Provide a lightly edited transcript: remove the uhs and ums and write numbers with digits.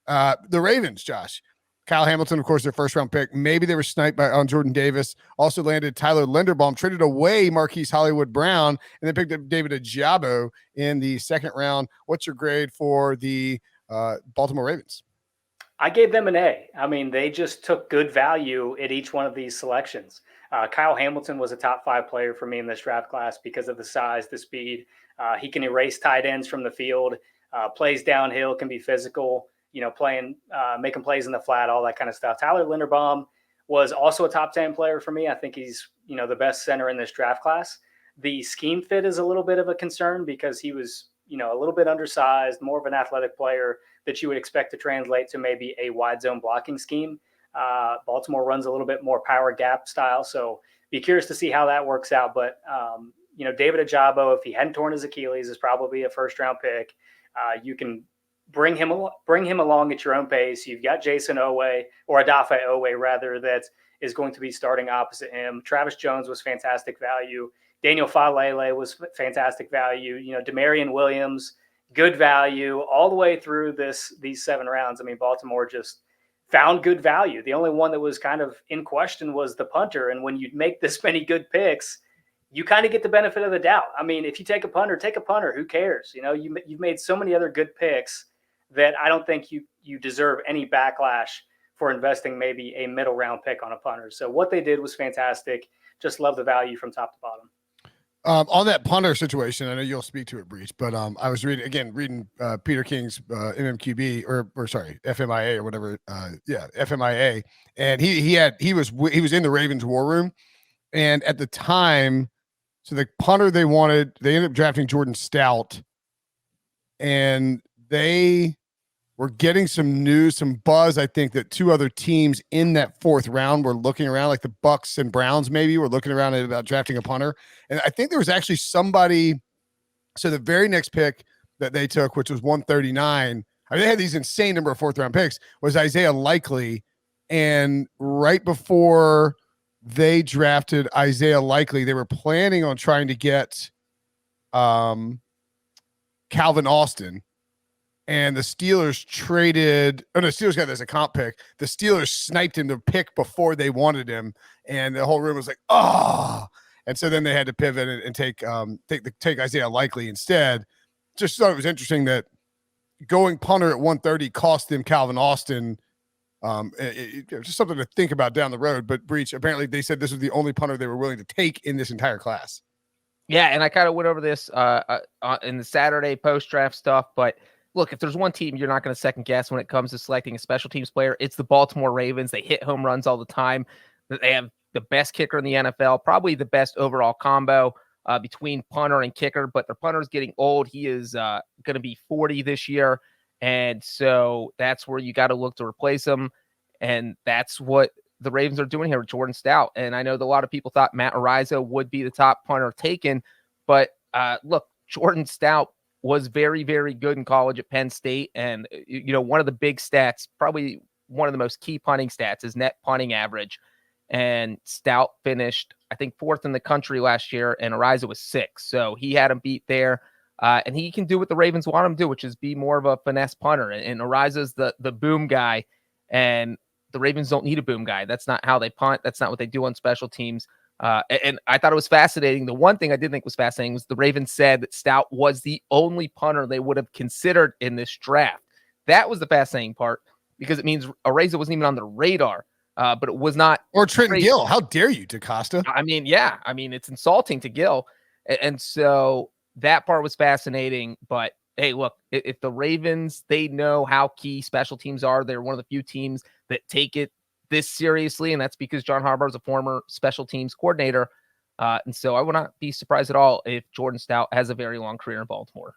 The Ravens, Josh. Kyle Hamilton, of course, their first-round pick. Maybe they were sniped on Jordan Davis. Also landed Tyler Linderbaum, traded away Marquise Hollywood Brown, and then picked up David Ojabo in the second round. What's your grade for the Baltimore Ravens? I gave them an A. I mean, they just took good value at each one of these selections. Kyle Hamilton was a top 5 player for me in this draft class because of the size, the speed. He can erase tight ends from the field, plays downhill, can be physical, making plays in the flat, all that kind of stuff. Tyler Linderbaum was also a top 10 player for me. I think he's, the best center in this draft class. The scheme fit is a little bit of a concern because he was, a little bit undersized, more of an athletic player that you would expect to translate to maybe a wide zone blocking scheme. Baltimore runs a little bit more power gap style, so be curious to see how that works out. But, David Ojabo, if he hadn't torn his Achilles, is probably a first-round pick. You can bring him along at your own pace. You've got Jason Owe, or Odafe Owe, rather, that is going to be starting opposite him. Travis Jones was fantastic value. Daniel Falele was fantastic value. Demarion Williams, good value all the way through these 7 rounds. I mean, Baltimore just found good value. The only one that was kind of in question was the punter. And when you make this many good picks, you kind of get the benefit of the doubt. I mean, if you take a punter, take a punter. Who cares? You've made so many other good picks that I don't think you deserve any backlash for investing maybe a middle round pick on a punter. So what they did was fantastic. Just love the value from top to bottom. On that punter situation, I know you'll speak to it, Breech, but I was reading Peter King's MMQB or sorry, FMIA or whatever. FMIA, and he was in the Ravens war room, and at the time, so the punter they ended up drafting Jordan Stout, and they were getting some news, some buzz. I think that 2 other teams in that 4th round were looking around, like the Bucks and Browns maybe were looking around about drafting a punter. And I think there was actually somebody. So the very next pick that they took, which was 139, I mean, they had these insane number of 4th round picks, was Isaiah Likely. And right before they drafted Isaiah Likely, they were planning on trying to get Calvin Austin. And the Steelers Steelers got this a comp pick. The Steelers sniped him to pick before they wanted him. And the whole room was like, oh. And so then they had to pivot and take Isaiah Likely instead. Just thought it was interesting that going punter at 130 cost them Calvin Austin. Just something to think about down the road. But Breech, apparently they said this was the only punter they were willing to take in this entire class. Yeah, and I kind of went over this in the Saturday post-draft stuff, but look, if there's one team you're not going to second guess when it comes to selecting a special teams player, it's the Baltimore Ravens. They hit home runs all the time. They have the best kicker in the NFL, probably the best overall combo between punter and kicker, but their punter's getting old. He is going to be 40 this year, and so that's where you got to look to replace him, and that's what the Ravens are doing here with Jordan Stout. And I know that a lot of people thought Matt Araiza would be the top punter taken, but look, Jordan Stout was very, very good in college at Penn State. And, one of the big stats, probably one of the most key punting stats, is net punting average. And Stout finished, I think, 4th in the country last year, and Araiza was 6th. So he had him beat there. And he can do what the Ravens want him to do, which is be more of a finesse punter. And Araiza's the boom guy, and the Ravens don't need a boom guy. That's not how they punt. That's not what they do on special teams. And I thought it was fascinating. The one thing I did think was fascinating was the Ravens said that Stout was the only punter they would have considered in this draft. That was the fascinating part, because it means Araiza wasn't even on the radar, but it was not. Or Trenton Gill. How dare you, DaCosta? I mean, yeah. I mean, it's insulting to Gill. And so that part was fascinating. But, hey, look, if the Ravens, they know how key special teams are. They're one of the few teams that take it this seriously, and that's because John Harbaugh is a former special teams coordinator. And so I would not be surprised at all if Jordan Stout has a very long career in Baltimore.